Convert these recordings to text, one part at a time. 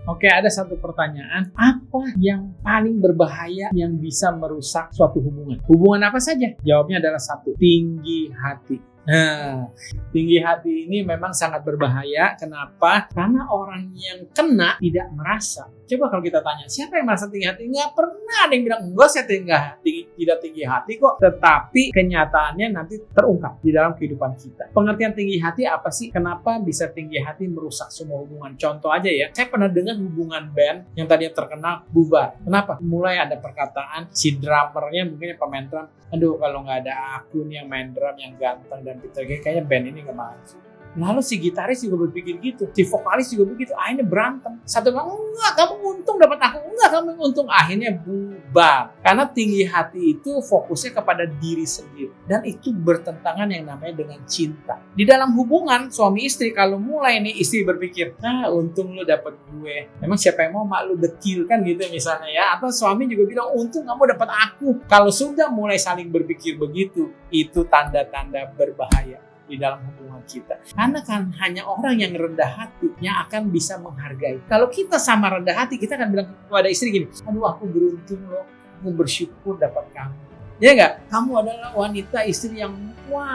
Oke, ada satu pertanyaan. Apa yang paling berbahaya yang bisa merusak suatu hubungan? Hubungan apa saja? Jawabnya adalah satu, tinggi hati. Nah, tinggi hati ini memang sangat berbahaya. Kenapa? Karena orang yang kena tidak merasa. Coba kalau kita tanya, siapa yang merasa tinggi hati? Nggak pernah ada yang bilang, enggak saya tidak tinggi hati kok. Tetapi kenyataannya nanti terungkap di dalam kehidupan kita. Pengertian tinggi hati apa sih? Kenapa bisa tinggi hati merusak semua hubungan? Contoh aja ya, saya pernah dengar hubungan band yang tadinya terkenal bubar. Kenapa? Mulai ada perkataan, si drummernya mungkin yang pemain drum, aduh kalau nggak ada aku nih yang main drum yang ganteng dan pintar, kayaknya band ini nggak maju. Lalu si gitaris juga berpikir gitu, si vokalis juga begitu, akhirnya berantem. Satu bilang, enggak kamu untung dapat aku, enggak kamu untung, akhirnya bubar. Karena tinggi hati itu fokusnya kepada diri sendiri, dan itu bertentangan yang namanya dengan cinta. Di dalam hubungan suami istri, kalau mulai nih istri berpikir, untung lu dapat gue, emang siapa yang mau mak lu dekil kan gitu misalnya ya. Atau suami juga bilang, untung kamu dapat aku. Kalau sudah mulai saling berpikir begitu, itu tanda-tanda berbahaya di dalam hubungan kita. Karena kan hanya orang yang rendah hati yang akan bisa menghargai. Kalau kita sama rendah hati, kita akan bilang kepada istri gini, aduh aku beruntung loh, aku bersyukur dapat kamu. Ya enggak? Kamu adalah wanita istri yang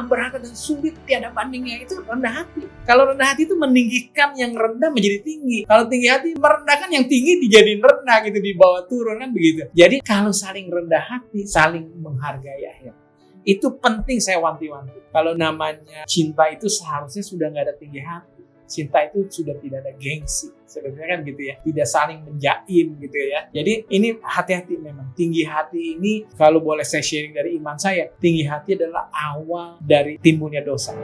berharga dan sulit tiada bandingnya. Itu rendah hati. Kalau rendah hati itu meninggikan yang rendah menjadi tinggi. Kalau tinggi hati merendahkan yang tinggi dijadiin rendah gitu, dibawa turun kan begitu. Jadi kalau saling rendah hati, saling menghargai akhirnya. Itu penting saya wanti-wanti. Kalau namanya cinta itu seharusnya sudah nggak ada tinggi hati. Cinta itu sudah tidak ada gengsi. Sebenarnya kan gitu ya. Tidak saling menjaim gitu ya. Jadi ini hati-hati memang. Tinggi hati ini kalau boleh saya sharing dari iman saya. Tinggi hati adalah awal dari timbulnya dosa.